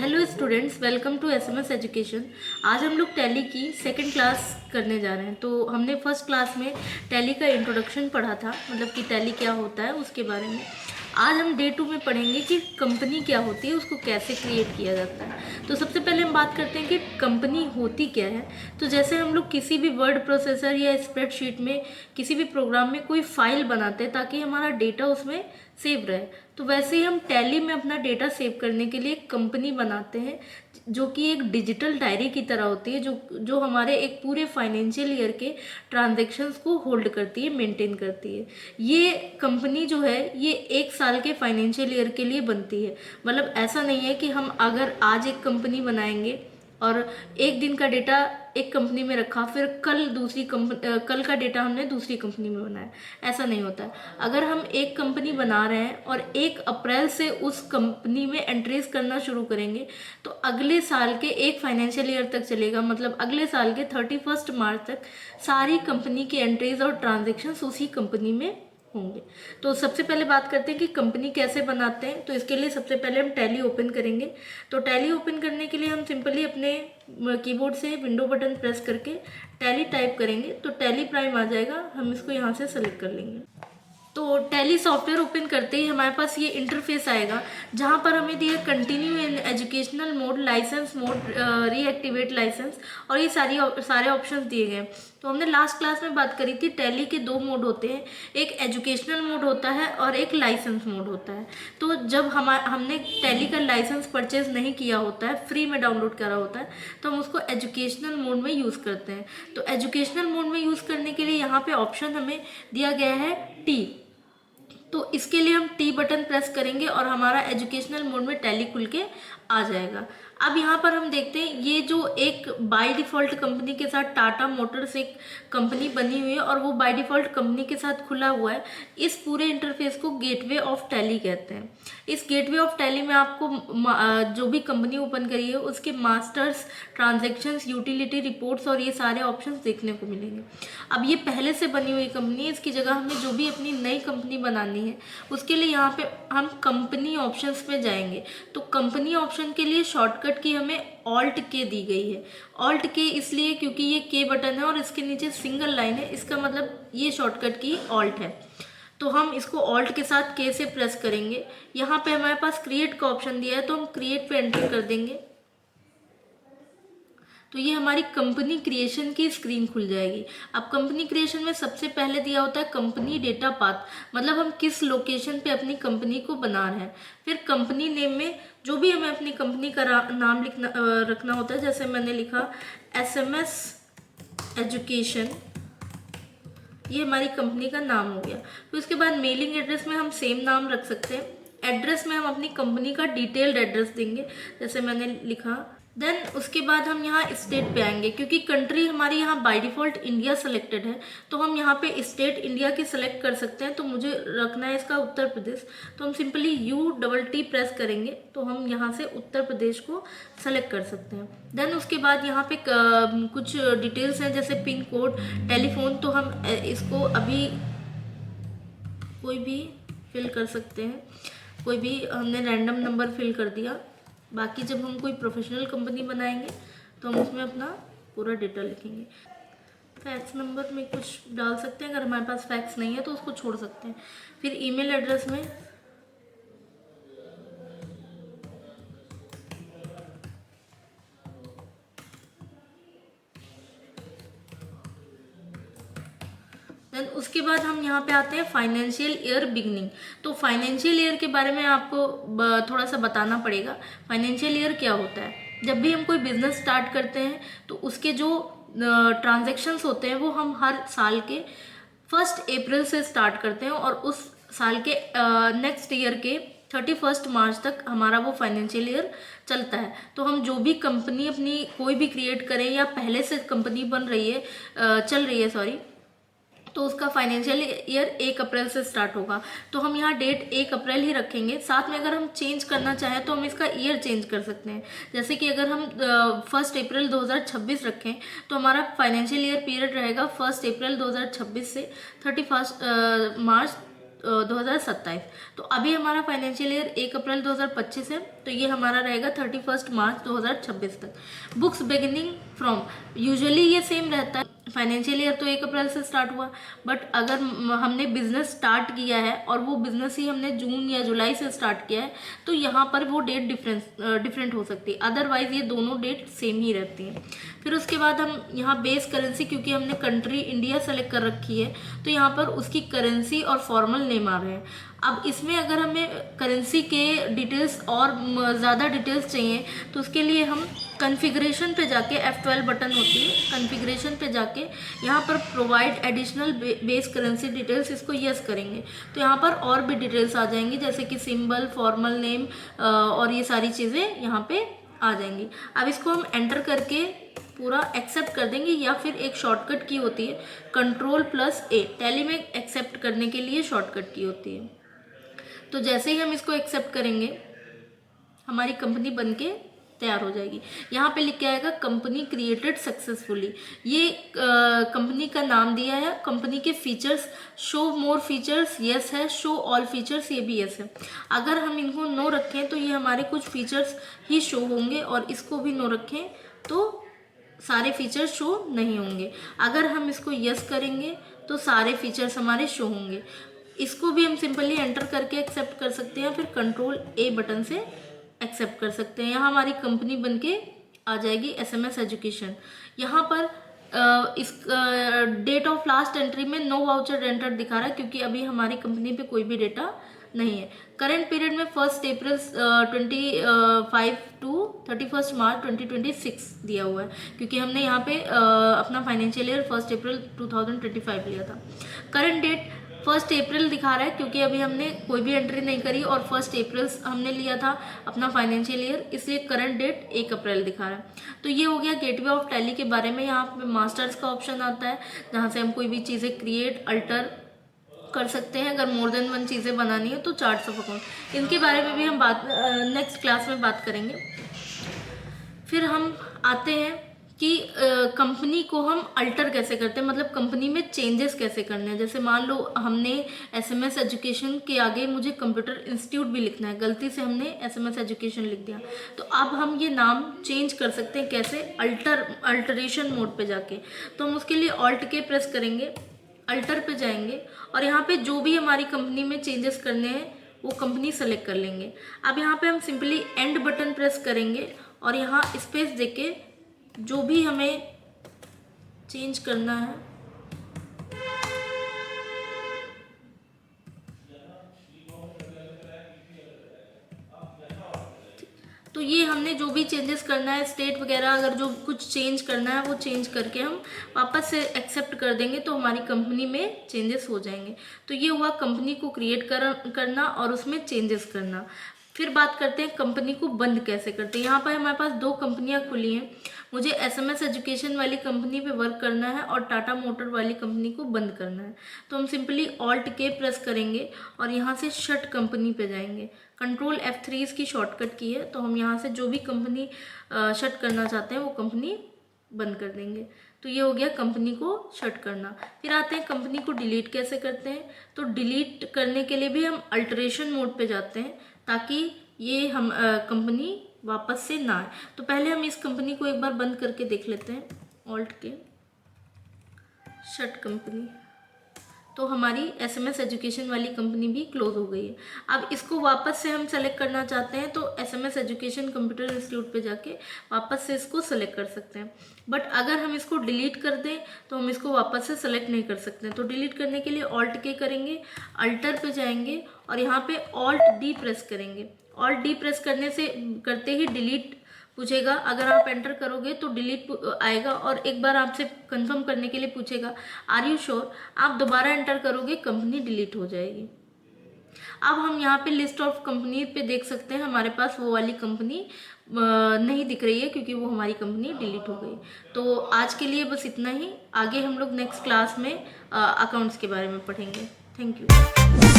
Hello students, welcome to SMS education. आज हम लोग टैली की सेकंड क्लास करने जा रहे हैं। तो हमने फर्स्ट क्लास में टैली का इंट्रोडक्शन पढ़ा था, मतलब कि टैली क्या होता है उसके बारे में। आज हम डे 2 में पढ़ेंगे कि कंपनी क्या होती है, उसको कैसे क्रिएट किया जाता है। तो सबसे पहले हम बात करते हैं कि कंपनी होती क्या है। तो जैसे हम लोग किसी भी वर्ड प्रोसेसर या स्प्रेडशीट में किसी भी प्रोग्राम में कोई फाइल बनाते हैं ताकि हमारा डेटा उसमें सेव रहे, तो वैसे ही हम टैली में अपना डेटा सेव करने के लिए एक कंपनी बनाते हैं जो कि एक डिजिटल डायरी की तरह होती है, जो हमारे एक पूरे फाइनेंशियल ईयर के ट्रांजैक्शंस को होल्ड करती है, मेंटेन करती है। ये कंपनी जो है ये 1 साल के फाइनेंशियल ईयर के लिए बनती है। मतलब ऐसा नहीं है कि हम अगर आज एक कंपनी बनाएंगे और एक दिन का डेटा एक कंपनी में रखा, फिर कल का डेटा हमने दूसरी कंपनी में बनाया, ऐसा नहीं होता है। अगर हम एक कंपनी बना रहे हैं और 1 अप्रैल से उस कंपनी में एंट्रीज करना शुरू करेंगे तो अगले साल के 1 फाइनेंशियल ईयर तक चलेगा, मतलब अगले साल के 31 मार्च तक सारी कंपनी की एंट्रीज और ट्रांजेक्शन उसी कंपनी में होंगे। तो सबसे पहले बात करते हैं कि कंपनी कैसे बनाते हैं। तो इसके लिए सबसे पहले हम टैली ओपन करेंगे। तो टैली ओपन करने के लिए हम सिंपली अपने कीबोर्ड से विंडो बटन प्रेस करके टैली टाइप करेंगे तो टैली प्राइम आ जाएगा। हम इसको यहाँ से सेलेक्ट कर लेंगे। तो टैली सॉफ्टवेयर ओपन करते ही हमारे पास ये इंटरफेस आएगा जहाँ पर हमें दिया continue in educational mode, license mode, reactivate license, और ये सारे ऑप्शंस दिए गए हैं। तो हमने लास्ट क्लास में बात करी थी, टैली के 2 मोड होते हैं, एक एजुकेशनल मोड होता है और एक लाइसेंस मोड होता है। तो जब हमने टैली का लाइसेंस परचेज नहीं किया होता है, फ्री में डाउनलोड करा होता है, तो हम उसको एजुकेशनल मोड में यूज़ करते हैं। तो एजुकेशनल मोड में यूज़ करने के लिए यहाँ पे ऑप्शन हमें दिया गया है टी। तो इसके लिए हम टी बटन प्रेस करेंगे और हमारा एजुकेशनल मोड में टैली खुल के आ जाएगा। अब यहाँ पर हम देखते हैं ये जो एक बाय डिफ़ॉल्ट कंपनी के साथ टाटा मोटर्स एक कंपनी बनी हुई है और वो बाय डिफ़ॉल्ट कंपनी के साथ खुला हुआ है। इस पूरे इंटरफेस को गेटवे ऑफ टैली कहते हैं। इस गेटवे ऑफ टैली में आपको जो भी कंपनी ओपन करी है उसके मास्टर्स, ट्रांजैक्शंस, यूटिलिटी रिपोर्ट्स और ये सारे ऑप्शंस देखने को मिलेंगे। अब ये पहले से बनी हुई कंपनी है, इसकी जगह हमें जो भी अपनी नई कंपनी बनानी है उसके लिए यहाँ पे हम कंपनी ऑप्शंस में जाएंगे। तो कंपनी ऑप्शन के लिए शॉर्टकट की हमें ऑल्ट के दी गई है। ऑल्ट के इसलिए क्योंकि ये के बटन है और इसके नीचे सिंगल लाइन है, इसका मतलब ये शॉर्टकट की ऑल्ट है। तो हम इसको ऑल्ट के साथ के से प्रेस करेंगे। यहाँ पे हमारे पास क्रिएट का ऑप्शन दिया है तो हम क्रिएट पे एंटर कर देंगे। तो ये हमारी कंपनी क्रिएशन की स्क्रीन खुल जाएगी। अब कंपनी क्रिएशन में सबसे पहले दिया होता है कंपनी डेटा पाथ, मतलब हम किस लोकेशन पे अपनी कंपनी को बना रहे हैं। फिर कंपनी नेम में जो भी हमें अपनी कंपनी का नाम रखना होता है, जैसे मैंने लिखा एसएमएस एजुकेशन, ये हमारी कंपनी का नाम हो गया। फिर उसके बाद मेलिंग एड्रेस में हम सेम नाम रख सकते हैं। एड्रेस में हम अपनी कंपनी का डिटेल्ड एड्रेस देंगे, जैसे मैंने लिखा। देन उसके बाद हम यहाँ स्टेट पे आएंगे, क्योंकि कंट्री हमारी यहाँ बाय डिफ़ॉल्ट इंडिया सेलेक्टेड है तो हम यहाँ पे स्टेट इंडिया की सेलेक्ट कर सकते हैं। तो मुझे रखना है इसका उत्तर प्रदेश, तो हम सिंपली UTT प्रेस करेंगे तो हम यहाँ से उत्तर प्रदेश को सेलेक्ट कर सकते हैं। देन उसके बाद यहाँ पे कुछ डिटेल्स हैं जैसे पिन कोड, टेलीफोन, तो हम इसको अभी कोई भी फिल कर सकते हैं। कोई भी हमने रैंडम नंबर फिल कर दिया। बाकी जब हम कोई प्रोफेशनल कंपनी बनाएंगे तो हम उसमें अपना पूरा डेटा लिखेंगे। फैक्स नंबर में कुछ डाल सकते हैं, अगर हमारे पास फैक्स नहीं है तो उसको छोड़ सकते हैं। फिर ईमेल एड्रेस में देन उसके बाद हम यहाँ पे आते हैं फाइनेंशियल ईयर बिगनिंग। तो फाइनेंशियल ईयर के बारे में आपको थोड़ा सा बताना पड़ेगा। फाइनेंशियल ईयर क्या होता है? जब भी हम कोई बिजनेस स्टार्ट करते हैं तो उसके जो ट्रांजैक्शंस होते हैं वो हम हर साल के 1 अप्रैल से स्टार्ट करते हैं और उस साल के नेक्स्ट ईयर के 31 मार्च तक हमारा वो फाइनेंशियल ईयर चलता है। तो हम जो भी कंपनी अपनी कोई भी क्रिएट करें या पहले से कंपनी बन रही है, चल रही है सॉरी, तो उसका फाइनेंशियल ईयर 1 अप्रैल से स्टार्ट होगा। तो हम यहाँ डेट 1 अप्रैल ही रखेंगे। साथ में अगर हम चेंज करना चाहें तो हम इसका ईयर चेंज कर सकते हैं। जैसे कि अगर हम 1 अप्रैल 2026 रखें तो हमारा फाइनेंशियल ईयर पीरियड रहेगा 1 अप्रैल 2026 से 31 मार्च 2027। तो अभी हमारा फाइनेंशियल ईयर 1 अप्रैल 2025 है, तो ये हमारा रहेगा 31 मार्च 2026 तक। बुक्स बिगिनिंग फ्रॉम, यूजुअली ये सेम रहता है, फाइनेंशियल ईयर तो 1 अप्रैल से स्टार्ट हुआ, बट अगर हमने बिजनेस स्टार्ट किया है और वो बिजनेस ही हमने जून या जुलाई से स्टार्ट किया है, तो यहाँ पर वो डेट डिफरेंट हो सकती है, अदरवाइज ये दोनों डेट सेम ही रहती हैं। फिर उसके बाद हम यहाँ बेस करेंसी, क्योंकि हमने कंट्री इंडिया सेलेक्ट कर रखी है, तो यहाँ पर उसकी करेंसी और फॉर्मल नेम आ रहे हैं। अब इसमें अगर हमें करेंसी के डिटेल्स और ज़्यादा डिटेल्स चाहिए, तो उसके लिए हम कॉन्फ़िगरेशन पे जाके, F12 बटन होती है, कॉन्फ़िगरेशन पे जाके यहाँ पर provide additional base currency details, इसको यस करेंगे तो यहाँ पर और भी डिटेल्स आ जाएंगी, जैसे कि सिंबल, फॉर्मल नेम और ये सारी चीज़ें यहाँ पे आ जाएंगी। अब इसको हम एंटर करके पूरा एक्सेप्ट कर देंगे, या फिर एक शॉर्टकट की होती है Ctrl+A, टैली में एक्सेप्ट करने के लिए शॉर्टकट की होती है। तो जैसे ही हम इसको एक्सेप्ट करेंगे, हमारी कंपनी बनके तैयार हो जाएगी। यहाँ पे लिख के आएगा कंपनी क्रिएटेड सक्सेसफुली, ये कंपनी का नाम दिया है। कंपनी के features, show more features yes है, शो ऑल फीचर्स ये भी यस है। अगर हम इनको नो रखें तो ये हमारे कुछ फीचर्स ही शो होंगे, और इसको भी नो रखें तो सारे फीचर्स शो नहीं होंगे। अगर हम इसको यस करेंगे तो सारे फीचर्स हमारे शो होंगे। इसको भी हम सिंपली एंटर करके एक्सेप्ट कर सकते हैं, फिर Ctrl+A बटन से एक्सेप्ट कर सकते हैं। यहाँ हमारी कंपनी बनके आ जाएगी SMS एजुकेशन। यहाँ पर इस डेट ऑफ लास्ट एंट्री में नो वाउचर एंटर दिखा रहा है, क्योंकि अभी हमारी कंपनी पे कोई भी डेटा नहीं है। करंट पीरियड में 1 अप्रैल 25 टू 31 मार्च 2026 दिया हुआ है, क्योंकि हमने यहाँ पे अपना फाइनेंशियल ईयर 1 अप्रैल 2025 लिया था। करंट डेट 1 अप्रैल दिखा रहा है, क्योंकि अभी हमने कोई भी एंट्री नहीं करी और 1 अप्रैल हमने लिया था अपना फाइनेंशियल ईयर, इसलिए करंट डेट 1 अप्रैल दिखा रहा है। तो ये हो गया गेटवे ऑफ टैली के बारे में। यहाँ पे मास्टर्स का ऑप्शन आता है, जहाँ से हम कोई भी चीज़ें क्रिएट, अल्टर कर सकते हैं। अगर मोर देन 1 चीज़ें बनानी है तो चार्ट्स ऑफ अकाउंट, इनके बारे में भी हम नेक्स्ट क्लास में बात करेंगे। फिर हम आते हैं कि कंपनी को हम अल्टर कैसे करते हैं, मतलब कंपनी में चेंजेस कैसे करने हैं। जैसे मान लो हमने SMS एजुकेशन के आगे मुझे कंप्यूटर इंस्टीट्यूट भी लिखना है, गलती से हमने SMS एजुकेशन लिख दिया, तो अब हम ये नाम चेंज कर सकते हैं कैसे, अल्टरेशन मोड पे जाके। तो हम उसके लिए Alt+K प्रेस करेंगे, अल्टर पे जाएंगे, और यहाँ पे जो भी हमारी कंपनी में चेंजेस करने हैं वो कंपनी सेलेक्ट कर लेंगे। अब यहाँ पे हम सिंपली एंड बटन प्रेस करेंगे, और यहाँ स्पेस देके जो भी हमें चेंज करना है तो ये हमने जो भी चेंजेस करना है, स्टेट वगैरह अगर जो कुछ चेंज करना है वो चेंज करके हम वापस से एक्सेप्ट कर देंगे, तो हमारी कंपनी में चेंजेस हो जाएंगे। तो ये हुआ कंपनी को क्रिएट करना और उसमें चेंजेस करना। फिर बात करते हैं कंपनी को बंद कैसे करते हैं। यहाँ पर हमारे पास 2 कंपनियाँ खुली हैं, मुझे SMS एजुकेशन वाली कंपनी पे वर्क करना है और टाटा मोटर वाली कंपनी को बंद करना है। तो हम सिंपली Alt+K प्रेस करेंगे और यहाँ से शट कंपनी पे जाएंगे। Ctrl+F3 इसकी शॉर्टकट की है, तो हम यहाँ से जो भी कंपनी शट करना चाहते हैं वो कंपनी बंद कर देंगे। तो ये हो गया कंपनी को शट करना। फिर आते हैं कंपनी को डिलीट कैसे करते हैं। तो डिलीट करने के लिए भी हम अल्टरेशन मोड पे जाते हैं, ताकि ये हम कंपनी वापस से ना आए। तो पहले हम इस कंपनी को एक बार बंद करके देख लेते हैं, Alt+K शट कंपनी। तो हमारी SMS एजुकेशन वाली कंपनी भी क्लोज हो गई है। अब इसको वापस से हम सेलेक्ट करना चाहते हैं, तो SMS एजुकेशन कंप्यूटर इंस्टीट्यूट पे जाके वापस से इसको सेलेक्ट कर सकते हैं। बट अगर हम इसको डिलीट कर दें तो हम इसको वापस से सेलेक्ट नहीं कर सकते। तो डिलीट करने के लिए Alt+K करेंगे, अल्टर पे जाएंगे और यहाँ पे Alt+D प्रेस करेंगे। Alt+D प्रेस करते ही डिलीट पूछेगा। अगर आप एंटर करोगे तो डिलीट आएगा, और एक बार आपसे कंफर्म करने के लिए पूछेगा आर यू श्योर। आप दोबारा एंटर करोगे, कंपनी डिलीट हो जाएगी। अब हम यहाँ पे लिस्ट ऑफ कंपनी पे देख सकते हैं, हमारे पास वो वाली कंपनी नहीं दिख रही है, क्योंकि वो हमारी कंपनी डिलीट हो गई। तो आज के लिए बस इतना ही। आगे हम लोग नेक्स्ट क्लास में अकाउंट्स के बारे में पढ़ेंगे। Thank you.